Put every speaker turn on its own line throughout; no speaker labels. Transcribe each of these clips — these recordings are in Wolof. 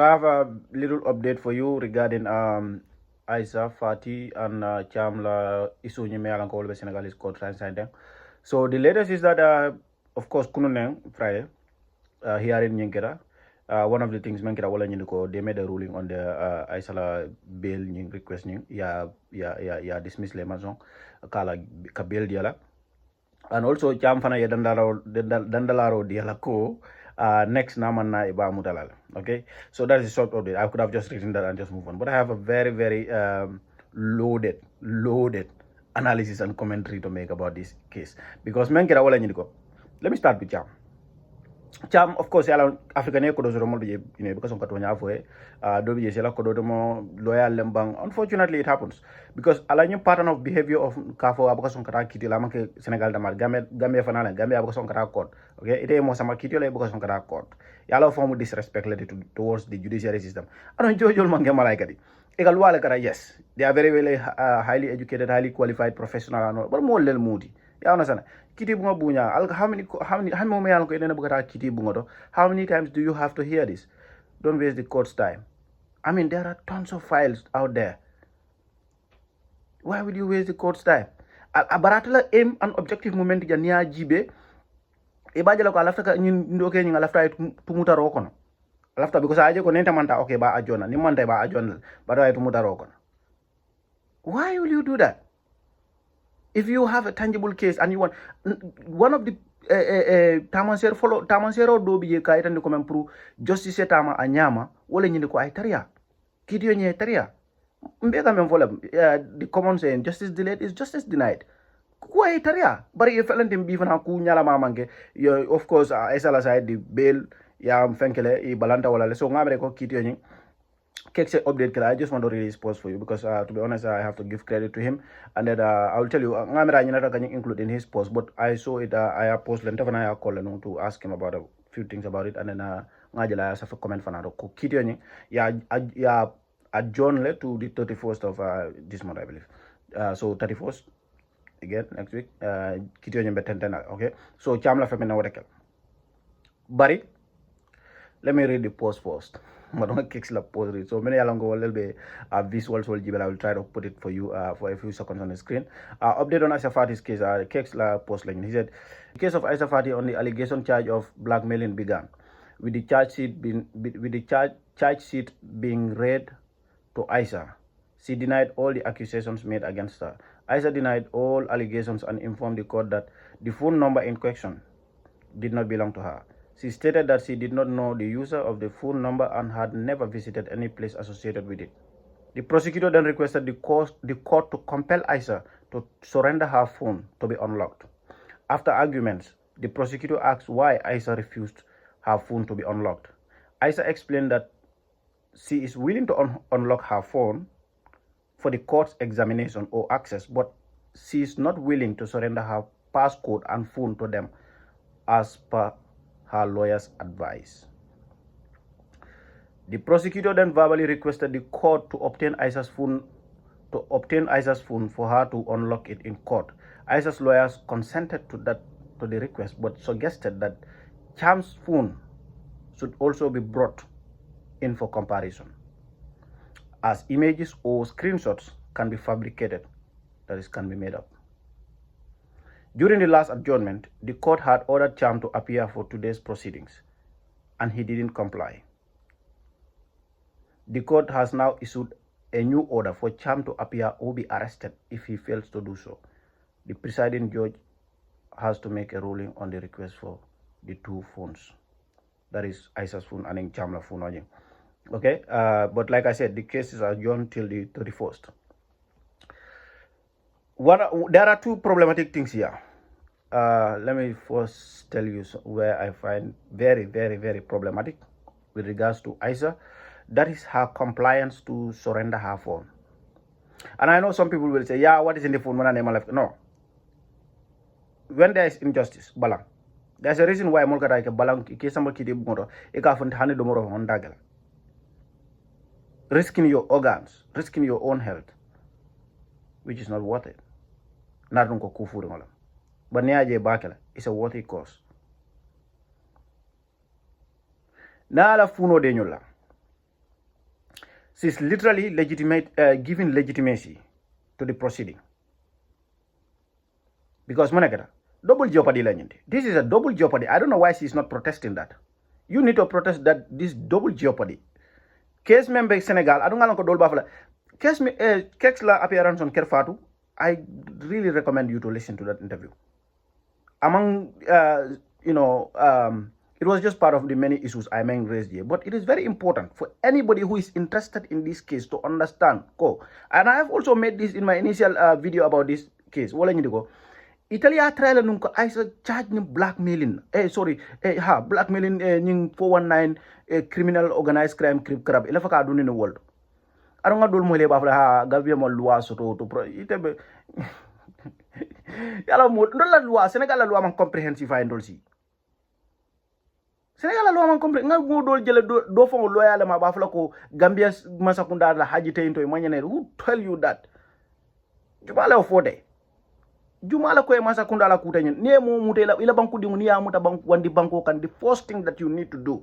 I have a little update for you regarding Isa Fati and Chamla Isu Nyime Alan Kolbe Senegalese court signed. So the latest is that of course Kununeng Friday here in Nyinkera. One of the things Menkera wala nyindiko they made a ruling on the Isala bail nying request nying ya dismiss le maison kala ka bail diala and also Cham fana ya dandalaro diala ko next naman na iba mutalal. Okay, so that is a short update. I could have just written that and just move on, but I have a very loaded analysis and commentary to make about this case because Menkera wala nyindiko. Let me start with Cham. Cham, of course, yala African ko do zoro je because on katonya afwe do be sela ko do mo loyal lembang. Unfortunately, it happens because ala new pattern of behavior of kafo abaka son kata kiti la make Senegal damar Gambia fanala Gambia abaka son kata court. Okay, ite mo sama kiti la abaka son kata court. Yala form disrespect towards the judiciary system. Anon jojol mange malaika di. Egal wala kara yes, they are very highly educated, highly qualified professional and all, but more lel moody. Ya understand? Kiti bunga bunya. How many kiti bunga? How many times do you have to hear this? Don't waste the court's time. I mean, there are tons of files out there. Why would you waste the court's time? Baratala aim and objective moment ya niya jibe. Ibajala ko alafta ka ndoke nyinga alafta tumuta rokono. Alafta because aje ko nenta manta okay ba ajona. Ni manta ba ajona. Bado tumuta rokono. Why will you do that? If you have a tangible case and you want one of the tamansero do biye ka itande ko mem pour justice tama anyama wala nyinde ko ay taria kidiyo nye taria mbega mem vola the common saying justice delayed is justice denied ko ay taria bari e felante bi fana ku nyala mamange of course esala side the bail ya fenkele e balanta wala so ngamre ko kidiyo nyi Kekse update I just want to read his post for you because to be honest I have to give credit to him and then I will tell you ngamera nyinata can include in his post but I saw it I have posted and I call to ask him about a few things about it and then ngajala sa comment fanado ko kitiyo ni ya adjourn le to the 31st of this month I believe so 31st again next week kitiyo ni betenten okay so chamla femena wadekel bari let me read the post first. So many along go a little bit visuals will I will try to put it for you for a few seconds on the screen. Update on Isa Fati's case. Kexla post line. He said the case of Isa Fati on the allegation charge of blackmailing began, with the charge sheet being read to Isa. She denied all the accusations made against her. Isa denied all allegations and informed the court that the phone number in question did not belong to her. She stated that she did not know the user of the phone number and had never visited any place associated with it. The prosecutor then requested the court to compel Isa to surrender her phone to be unlocked. After arguments, the prosecutor asked why Isa refused her phone to be unlocked. Isa explained that she is willing to unlock her phone for the court's examination or access, but she is not willing to surrender her passcode and phone to them as per her lawyer's advice. The prosecutor then verbally requested the court to obtain Isa's phone for her to unlock it in court. Isa's lawyers consented to the request, but suggested that Cham's phone should also be brought in for comparison, as images or screenshots can be fabricated, that is, can be made up. During the last adjournment, the court had ordered Cham to appear for today's proceedings, and he didn't comply. The court has now issued a new order for Cham to appear or be arrested if he fails to do so. The presiding judge has to make a ruling on the request for the two phones. That is Isa's phone and Cham's phone. Okay, but like I said, the case is adjourned till the 31st. There are two problematic things here. Let me first tell you where I find very problematic with regards to Isa. That is her compliance to surrender her phone. And I know some people will say, yeah, what is in the phone? No. When there is injustice, balang. There's a reason why molka like balang kisamba kiti bungo eka funtani domoro hondagal. Risking your organs, risking your own health, which is not worth it. Narunko kufuri ngola. But niaje bakela, it's a worthy cause. Na la funo de nyola. She's literally giving legitimacy to the proceeding. Because Monagara, double jeopardy. This is a double jeopardy. I don't know why she's not protesting that. You need to protest that this double jeopardy. Case member Senegal, I don't know Dolbafla. Case la appearance on Kerfatu. I really recommend you to listen to that interview. Among it was just part of the many issues I may raise here, but it is very important for anybody who is interested in this case to understand. And I have also made this in my initial video about this case. Wala ñu diko Italia trial nung ko ay sa charge ni blackmailing. Blackmailing ning 419 criminal organized crime crab ila faka duni no world. Aro nga dol mo le ba fa gavia mo loi soto to pro itebe yala mo ndol la loi Senegal la loi man comprehensive ay ndol si Senegal la loi man comprehensive nga go dol jele do fo loyal ma ba fa ko Gambia Masakunda la haji te into manyane who tell you that jumala o fode jumala ko e Masakunda la kutanyen ne mo mutela ila banku dingu ni amuta banku wandi banko kan the first thing that you need to do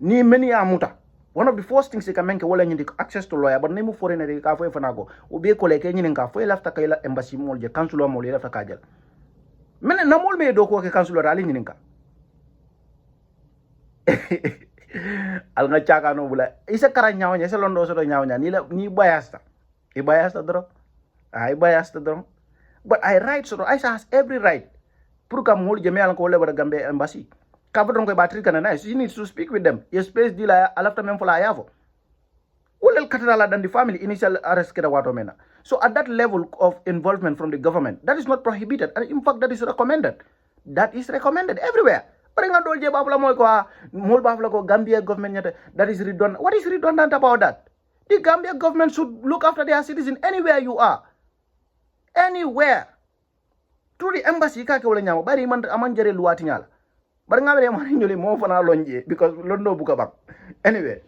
ni many amuta. One of the first things they can make wala nyindi access to lawyer, but nemu foreigner ka fo fanago obi ko leke nyini ka fo lafta kayla embassy mol je consular mol lafta kajal men namol me do ko ke consular ali nyini ka al nga chaka no bula isa kara nyaaw nya se londo so do nyaaw nya ni biased dro but I right so I has every right pour ka mol je me al ko le bara Gambia embassy Kabadron ko battery kana nice. You need to speak with them. Your space deal alafta mem fola yavo. Ulel katarala than the family initial arrest keda wato mena. So at that level of involvement from the government, that is not prohibited. And in fact, that is recommended. That is recommended everywhere. Paringa dolje bafla moy ko mol bafla ko Gambia government nyata. That is redundant. What is redundant about that? The Gambia government should look after their citizens anywhere you are. Anywhere. Through the embassy ka ke wala nyama bari man amanjere luwati nyala. But because Londo Bukabak. Anyway.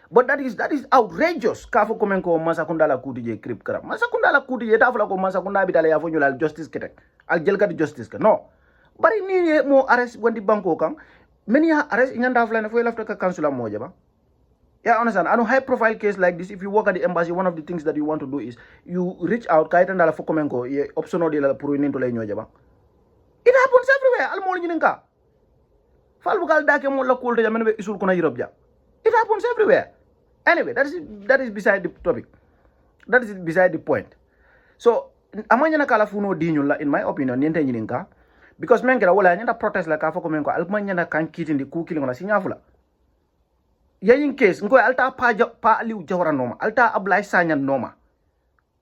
But that is outrageous. Kafo Komenko Masakunda la Kutije Krip Kram. Masakunda la Kutije Tafla ko Masakunda Bitale Afonula justice ketek. Al Jelka justice. No. But in need more arrest when the banko come. Many arrest in Yandafla and fuel after Councilor Mojaba. Yeah, understand. And a high profile case like this, if you work at the embassy, one of the things that you want to do is you reach out, Kaitandala Fokomenko, optional de la Puruin to Lenyojaba. It happens everywhere. Al Molinka. Falbukal dake mo la kulta jamen be isul kuna Europe ja. It happens everywhere. Anyway, that is beside the topic. That is beside the point. So amanya na kala funo dinyo la in my opinion niente nyininka because mengera wala nyanda protest la ka foko menko almanya na kan kiti ndi ku kilingo na sinyafula. Yayin case ngo alta pa aliu jawra noma alta ablay sanya noma.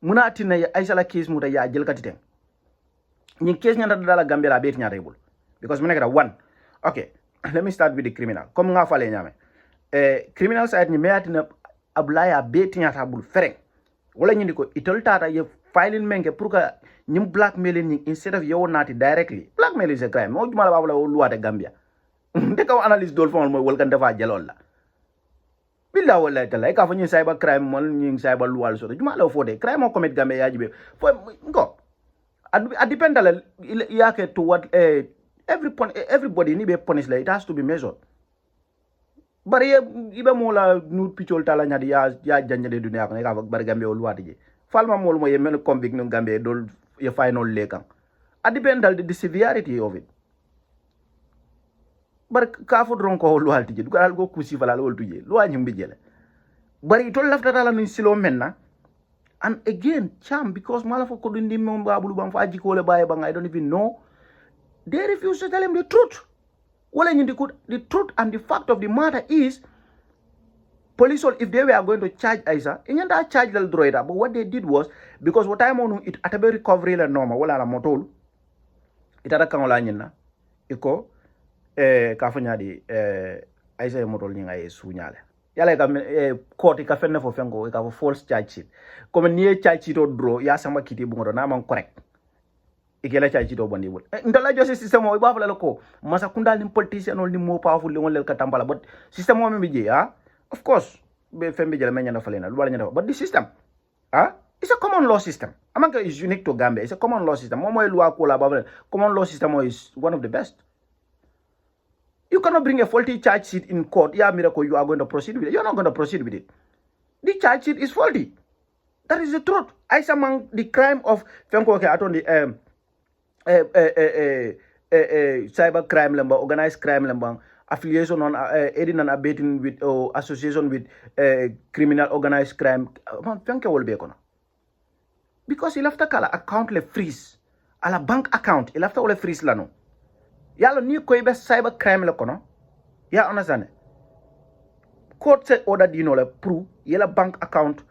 Muna tinna ya aisha la case muta ya jel katiten. Nyin case nyanda dala Gambia la bet nya rebul because mengera one. Okay. Let me start with the criminal. Comme nga fale nyame. Criminal side ni meatina ablaya beti nyata bul fereng. Wala nyindi ko itol tata ye filing menke pour que nyim blackmailing ni instead of yo nati directly. Blackmail is a crime. Mo jumala babla o loi de Gambia. Ndeka analyse dol fon mo wol kan defa jelol la. Billa wala tala ka fa nyi cyber crime mo nyi cyber loi so jumala o fode crime o commit Gambia yajibe. Fo ngo. Ad depend ala yake to what everybody need be punished like it has to be measured. But ibe mola nu pichol tala nyadi ya janje de dunia kan ka bar Gambia o luwati je. Falma mol mo ye men convict no Gambia dol ye final lekam. It depends on the severity of it. But ka fo dron ko luwati je dugal go kusi fala lol tuje luwa nyimbi jele. But it all lafta tala ni silo menna. And again, cham because mala fo ko dundi mo babulu bam fa jiko le baye bang I don't even know. They refuse to tell him the truth. Well, the truth and the fact of the matter is, police, if they were going to charge Isa, in that charge the droida. But what they did was, because what I'm on it at a very recovery la normal, well, I'm motol. It had a kanolanyina. Iko, kafanyadi, Isa motol ninga sunyale. Yala ka court ka fenne fo fengo ka false charge sheet. Comme ni charge sheet o draw, ya sama kiti bungo na man correct. Ikela cha chito bondi bol ndala jo system o ba fala ko Masakunda ni politician ol ni mo powerful li wonel ka tambala but system o mi je of course be fembe jela menya na falena lu wala nyata but the system it's a common law system amanga is unique to Gambia. It's a common law system mo moy loi ko la ba common law system is one of the best. You cannot bring a faulty charge sheet in court miracle you are going to proceed with it. You're not going to proceed with it The charge sheet is faulty. That is the truth. I among the crime of Fenko aton the cyber crime lamba, organized crime lamba, affiliation on aiding and abetting with or association with criminal organized crime. Fenko will be econo. Because he left a account le freeze. A la bank account, he left a freeze lano. Yalo ni ko ibe cyber crime le kono. Ya understand? Court said order dino le prove yela bank account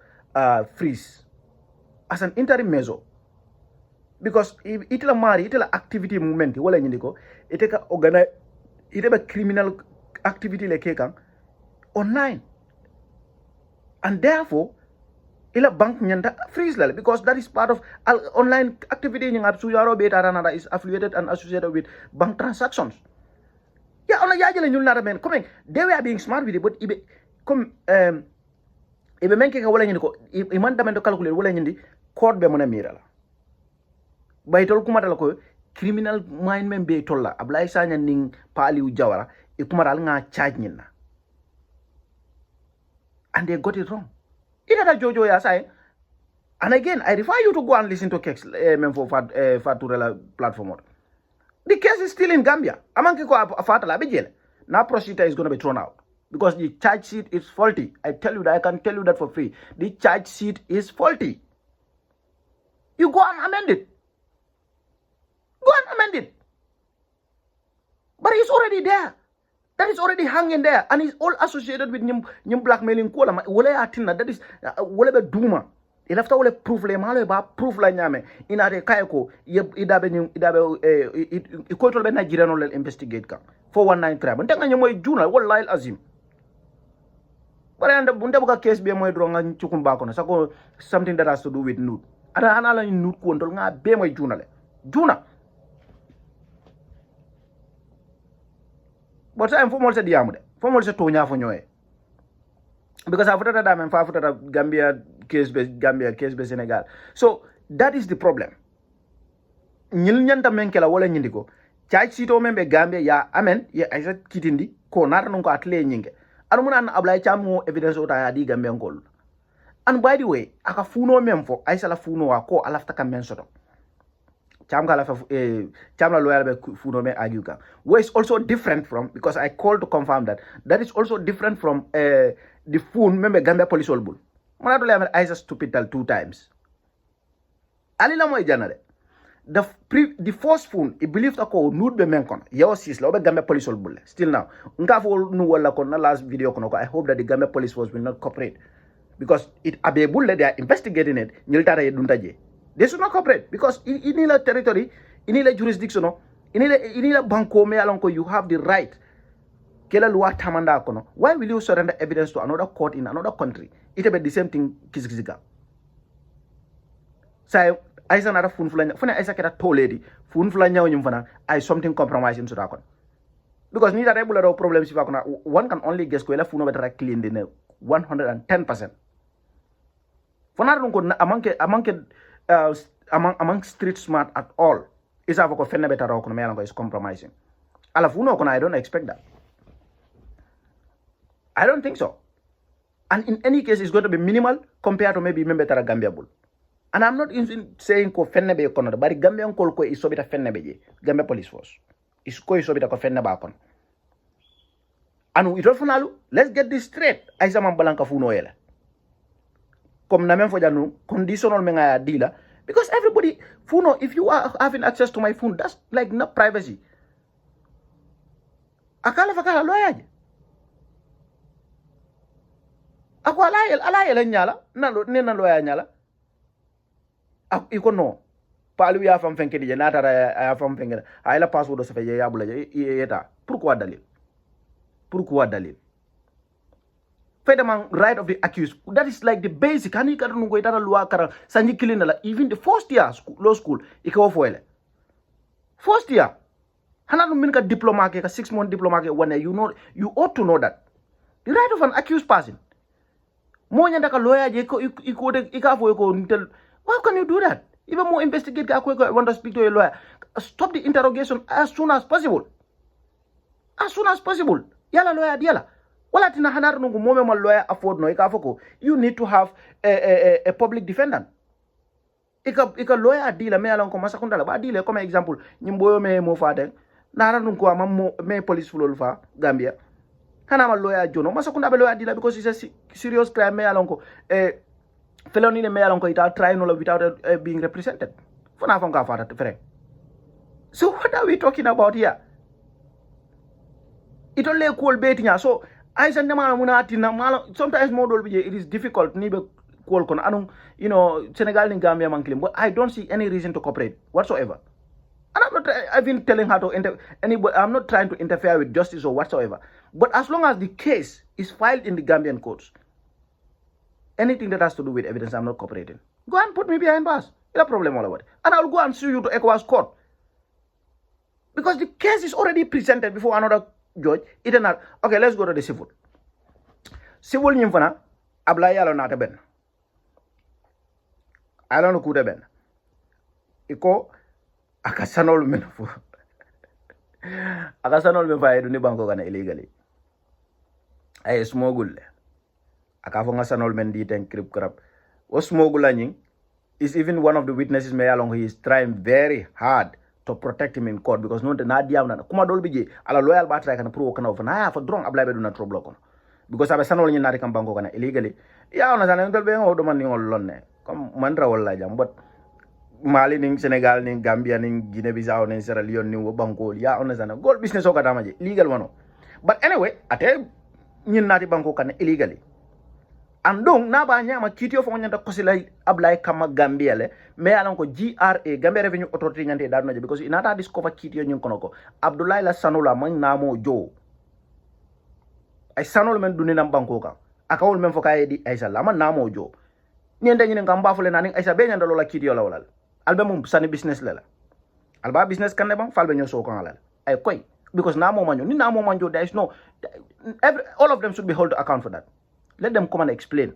freeze as an interim measure. Because itela mari itela activity movement wala nyindiko iteka organize iteba criminal activity le kekan online. And therefore ila bank nyanda freeze lale because that is part of online activity nyang absuyaro beta ranada is affiliated and associated with bank transactions. Yeah, on a yajale ñul nata men comme they were being smart with it, but ibe comme ibe menke ka wala ñindi ko iman damendo calculer wala ñindi code be mona mira la bay tol kuma dal ko criminal mind men be tolla ablay sanya ning paliu jawara e kuma dal nga charge ñinna and they got it wrong ida da jojo ya say. And again I refer you to go and listen to Kex men for Faturela platform. The case is still in Gambia. Now prosecutor is going to be thrown out because the charge sheet is faulty. I tell you that, I can tell you that for free. The charge sheet is faulty. You go and amend it. Go and amend it. But it's already there. That is already hanging there. And it's all associated with nyum blackmailing. That is Duma. Il after all proof le malo ba proof la nyame ina de kayko idabe ikotol be Nigeria no le investigate ka 419 crime ntenga nyoy juna wallahi azim bare anda bunda buka case be moy dro nga cikum ba ko na sako something that has to do with nude ada anala ni nude ko ndol nga be moy juna le juna but I'm for more se diamude for more se to nya fo nyoy because after that I'm after Gambia case be Senegal. So that is the problem. Ñil ñanta menkela wala ñindiko charge sito membe Gambia ya amen ya aisa kitindi ko nata non ko atle ñinge anu mun an ablay chamu evidence ota ya di Gambia ngol. And by the way aka funo memfo aisa la funo wa ko alafta kam men soto cham kala fa cham la loyal be funo me agiuka where is also different from because I called to confirm that is also different from the phone member Gambia police all bull mana to le aisa stupid tal 2 times ali la moy janale the first phone I believe that ko nude be men kon yo sis la be Gambia police all bull still now nka fo nu wala kon na last video kono ko I hope that the Gambia police force will not cooperate because it abe bulle they are investigating it ñil tara ye duntaje they should not cooperate because in la territory in la jurisdiction in la banko me alon ko you have the right kela loi tamanda kono why will you surrender evidence to another court in another country it be the same thing kizikizika say aisa nara fun fulanya funa aisa keta toledi fun fulanya nyum fana I something compromising to that because ni that regular problem si fakona one can only guess ko ela funo better clean de 110% fona dun ko among street smart at all isa ko fenna better ko me is compromising ala funo kono I don't expect that. I don't think so. And in any case, it's going to be minimal compared to maybe member tara Gambia bull. And I'm not even saying ko fenne be kono, but Gambia ko isobita fenne be Gambia police force. Is ko isobita ko fenne ba kon. And we don't funalu, let's get this straight. Aisa mambalanka funo yela. Comme na men fo janu conditional menga dealer because everybody funo if you are having access to my phone that's like not privacy. Akala fakala loyaje. Ako ala nyala na loya nyala iko no palu ya fam fenke di na tara ya fam fenke ay la password so fe ya bula yeta pourquoi dalil fedamang right of the accused that is like the basic hani ka no go tara loi kara sanji kilina la even the first year law school iko foele first year hana no min ka diploma ke ka 6-month diploma ke one you ought to know that the right of an accused person mo nyanda ka lawyer je ko ikafo ko ntel how can you do that even more investigate ka ko want to speak to a lawyer stop the interrogation as soon as possible yala lawyer diala wala tina hanar nungu mome ma lawyer afford no ika foko you need to have a public defendant ika lawyer dila me alon ko masakunda la ba dile comme exemple nyimboyo me mo fate nara nungu ama me police fulol fa Gambia kana ma lawyer jono masakunda be lawyer dila because it's a serious crime me alon ko felony ne me alon ko ita try no without being represented fona fon ka fata frère. So what are we talking about here? It only cool betinya. So I said sometimes model it is difficult nibe call kon anung Senegal and Gambia man claim, but I don't see any reason to cooperate whatsoever. And I've been telling her to I'm not trying to interfere with justice or whatsoever. But as long as the case is filed in the Gambian courts, anything that has to do with evidence, I'm not cooperating. Go and put me behind bars. No problem all about it. And I'll go and sue you to ECOWAS court. Because the case is already presented before another judge. Okay, let's go to the civil. Civil nyimfana abla yalo nata ben. Alo no kuda ben. Iko akasanol men fu. Akasanol men fa edu ni banko kana illegally. Ay smogul. Akafo ngasanol men di ten krip krap. O smogul anying is even one of the witnesses me along he is trying very hard to protect him in court because no na diam na kuma dol bije ala loyal ba try kana pro kana na ya fa drong abla be do na trouble kono because abe sanol ni na de kam banko kana illegally ya ona sana ndol be ngo do man ni ngol lonne comme man rawol la jam but Mali ning Senegal ning Gambia ning Guinea Bissau ning Sierra Leone ning banko ya ona sana gold business o kata maje legal wano but anyway ate nyin nati banko kana illegally andong na ba nyama kitio fo nyanda kosila ablay kama Gambia le me alon ko GRA Gambia Revenue Authority nyande da naje because inata discover kitio nyin kono ko Abdoulaye la Sanola man namo jo ay sanol men dunina banko ka akawol men fo kay di ay sala man namo jo nyende nyin ngam bafule naning ay sa be nyanda lola kitio la walal albe mum sani business la alba business kan ne bang falbe nyo so kan la ay koy because namo manyo ni namo manjo there is no all of them should be held to account for that. Let them come and explain.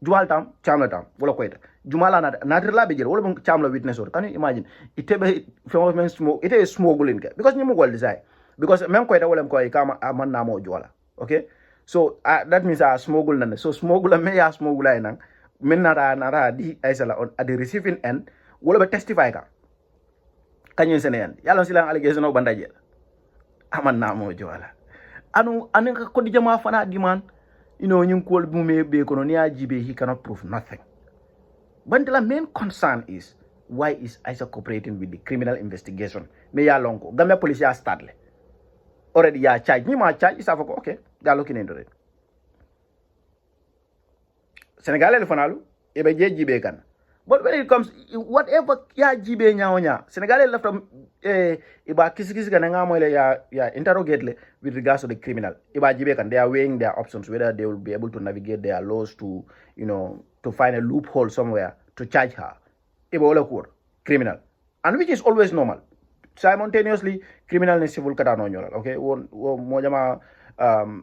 Jual tam, chamla tam, wala koita. Jumala na rela bejel, wala bang chamla witness or. Can you imagine? Itebe phenomenon smoke. Ite is smuggling ke. Because ni mo gol desire. Because mem koita wala mko kama aman namo juala. Okay? So that means smuggle nane. So smuggle me ya smuggle nang. Men nara di aisala on at the receiving end. Wala be testify ka. Kanyo sene yan. Yalon silang allegation o bandajel. Aman namo juala. Anu ka kodi jama fana di man. You call Bume Bekononia Jibe, he cannot prove nothing. But the main concern is why is ISA cooperating with the criminal investigation? Me ya longo. Gambia police ya startle. Already ya charge. Ni ma charge is okay. They are looking into it. Senegal el fanalu ebe je jibe kan. But when it comes whatever ya jibe nyaonya, Senegal left from iba kisi kan nga mo ya interrogate le with regards to the criminal. Iba jibe kan they are weighing their options whether they will be able to navigate their laws to to find a loophole somewhere to charge her. Iba wala court criminal. And which is always normal. Simultaneously criminal and civil kata no nyola. Okay?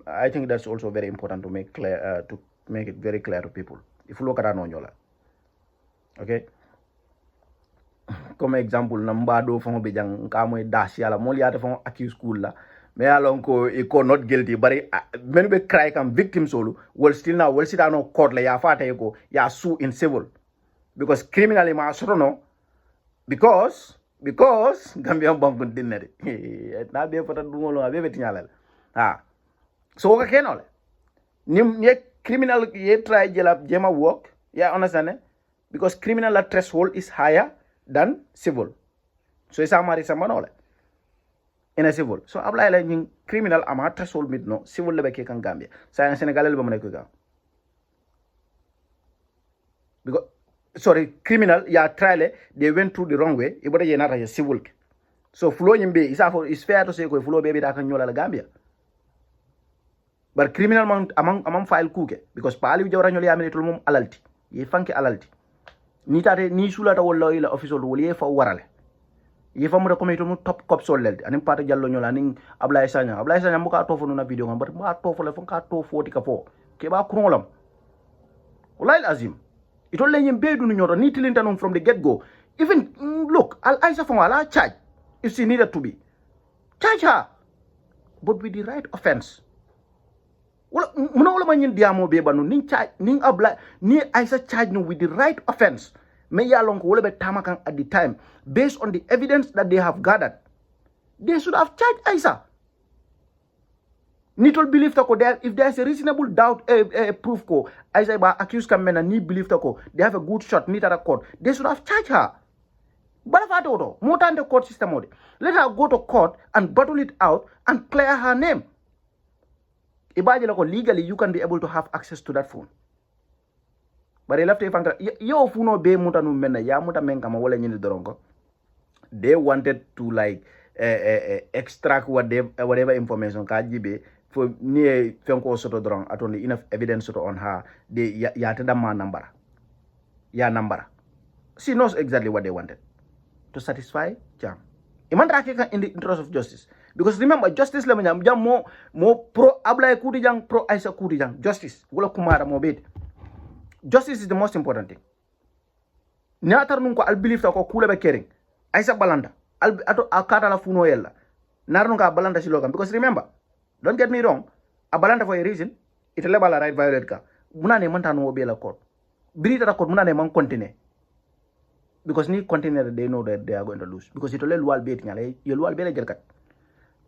I think that's also very important to make clear to make it very clear to people. If you look at no nyola. Okay, comme exemple namba do fon be jang ka moy dash yala mol yata fon accuse school la me alon ko e ko not guilty bari men be cry kam victim solo will still now will sit down court la ya fata ko ya sue in civil because criminally ma sotono because Gambia bank dinere na be fata dungolo be betinyalal so ka kenole nim ye criminal ye try jema work ya understand because criminal threshold is higher than civil. So it's a mari sambanole in a civil. So apply like criminal ama threshold mid no civil lebe ke kan Gambia. Sa Senegal lebe mo ko ga. Because sorry criminal ya trial they went through the wrong way. Ibota ye nata civil. So flow nyimbe is fair to say ko flow baby da kan nyola la Gambia. But criminal among file kuke because pali jawra nyoli amene tul mum alalti. Ye fanke alalti. Ni sulata wala ila official wala ye fa warale ye fa mu da comité mu top cop solel ani pata jallo nyola ni Ablaye Sagna mu ka tofo na video ngam but ma tofo le fon ka tofo ti ka fo ke ba kurolam wallahi azim ito le nyim be dunu nyoto ni tilinta from the get go even look Al Aisha fon wala charge if she needed to be charge her but with the right offense wala muna wala man yin diamo be banu nin charge nin abla ni Aisha charge no with the right offense me ya lon ko wala be tamakan at the time based on the evidence that they have gathered. They should have charged Aisha. Nitol believe tako there if there is a reasonable doubt proof ko Aisha ba accused kamena ni believe tako they have a good shot ni tara court, they should have charged her. But if I don't more than the court system, let her go to court and battle it out and clear her name. Legally, you can be able to have access to that phone. But yo funo be muta no mena ya muta menka ma wala nyini dorongo. They wanted to like extract whatever information ka jibe for near fenko soto drong atoni enough evidence soto on her. They ya tada ma number. Ya number. She knows exactly what they wanted. To satisfy jam. Imandra in the interest of justice. Because remember, justice le jam more pro abla kudi jang pro Aisha kudi jang. Justice. Wala kumara mo bed. Justice is the most important thing. Niatar nunko al believe ko kula be caring. Aisha balanda. Al ato akata la funo yella. Narnunka balanda silogan. Because remember, don't get me wrong, a balanda for a reason, it lebala right violate ka. Muna ne manta no be la court. Brita la court muna ne man continue. Because ni container they know that they are going to lose. Because it will lual bait nyale, you lual bele jelkat.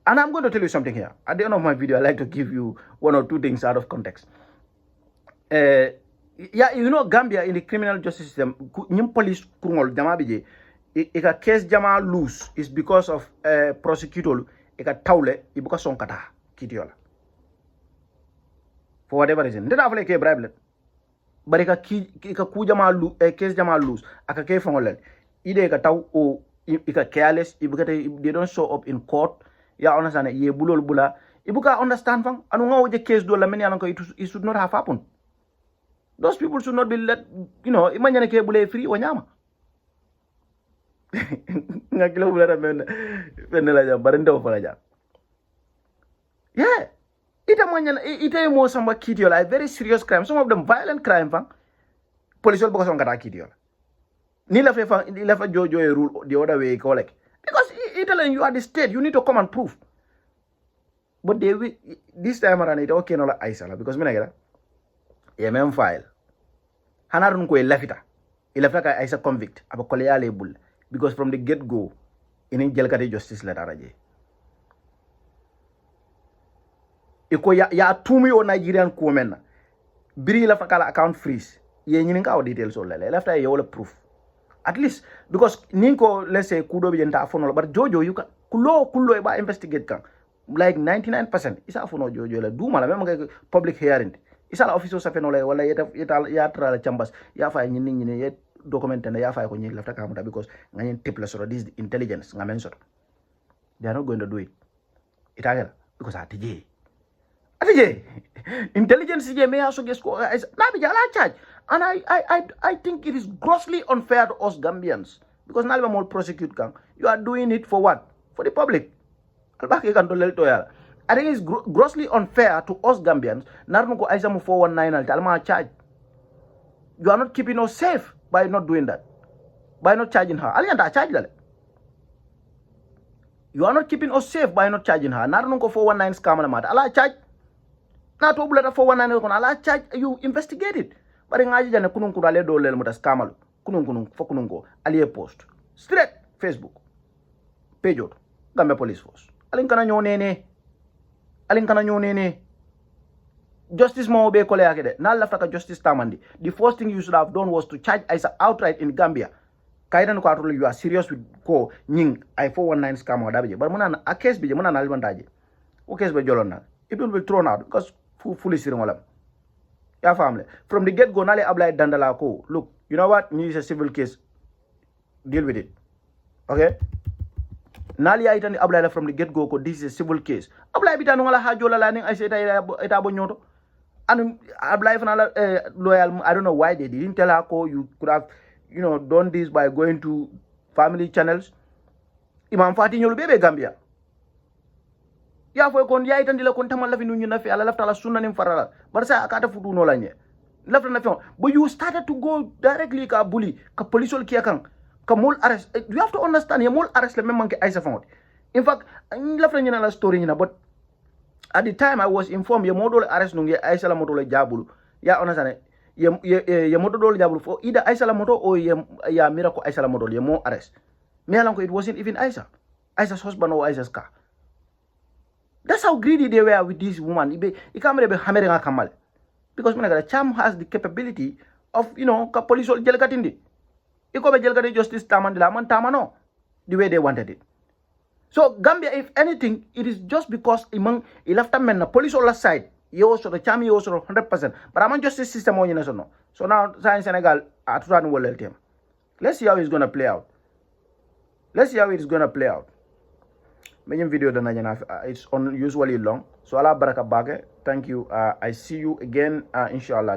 And I'm going to tell you something here. At the end of my video, I like to give you one or two things out of context. Yeah, you know Gambia in the criminal justice system, nyim police kurungol jama bije, ika case jama lose is because of prosecutor ika taule ibuka sonkata kitiola. For whatever reason. Ndeta afale ke bribe bari ka ku jama case jama lose aka ke fongolel ide ka taw o ika careless they don't show up in court ya understand ye bulol bula ibuka understand fang anu ngawo je case do la men yalan ko it should not have happened. Those people should not be let, you know, imagine ke bule free wanyama ngakilo bula ra men la jam barendo fala jam. Yeah, ita mo samba kitiola a very serious crime, some of them violent crime fang police will because on kata kitiola ni la fa jojo a rule the other way collect because Italy you are the state, you need to come and prove. But they will, this time around it okay no la Aisha because me nagera MM file hanarun ko elafita ka Aisha convict aba kole ya label because from the get go in jelkati justice la daraje iko ya tumi o Nigerian kuomena biri la fakala account freeze ye nyini ka details o lele lafta ye wala proof at least because ninko let's say kudo bi jenta fono but jojo you can kulo e ba investigate kan like 99% isa fono jojo la duma la même public hearing isa la office o safeno la wala ya tra la chambas ya fa nyini ye document na ya fa ko nyini lafta ka muta because ngani tip la soro this intelligence ngamen soro they are not going to do it itagela because atije intelligence je me aso gesko na bi jala charge and I think it is grossly unfair to us Gambians because nalba mol prosecute kan you are doing it for what? For the public. Albaki kan to lel to yala. I think it's grossly unfair to us Gambians narno ko Aisha mu 419 al talma charge. You are not keeping us safe by not doing that, by not charging her. Alianta charge dale. You are not keeping us safe by not charging her. Narno ko 419 scam na mat ala charge. Na to bulata 419 ko ala charge, you investigate it. Bari ngaji jane kunun kurale do lel mutas kamalu kunun fo kunun ko aliye post straight Facebook page out Gambia Police Force alin kana nyonene justice mo be kole akede na lafta ka justice tamandi. The first thing you should have done was to charge Aisha outright in Gambia kaidan ko atolo you are serious with ko nying I 419 scam wada be bar muna a case be muna na albandaje o case be jolonna it will be thrown out because fully siringolam. Yeah, family. From the get-go, Nale Ablai Dandala ko. Look, you know what? This is a civil case. Deal with it. Okay? Nali Aitan Ablai from the get-go ko. This is a civil case. Ablai bitanungala hajola laning. I said ita bonyoto. And Ablai fanala loyal. I don't know why they didn't tell her ko. You could have, you know, done this by going to family channels. Imam Fatih nyolu bebe Gambia. Ya fo kon ya itan dila kon tamal la fi nu na fi ala lafta la sunna nim farala bar sa akata fudu no la nye lafta na fi but you started to go directly ka bully ka police ol kiakan ka mol arrest. You have to understand ya mol arrest le même manke Aisha fond in fact lafta nyina la story nyina but At the time I was informed ye modol arrest nunge Aisha la moto le jabulu. Ya understand? Ye moto dol jabulu for either Aisha la moto or ya miracle Aisha la moto ye mo arrest. Me alanko it wasn't even Aisha. Aisha's husband or Aisha's car. That's how greedy they were with this woman. He can't be hammering Kamal. Because Cham has the capability of, police or jelgatindi. Iko be jelgati justice tamandila man tamano. The way they wanted it. So Gambia, if anything, it is just because among left men na police all side, you also the Cham you also 100%. But I'm justice system on no. So now Senegal at run well team. Let's see how it's gonna play out. Let's see how it's gonna play out. Many video it's unusually long. So Allah baraka bage. Thank you. I see you again inshallah.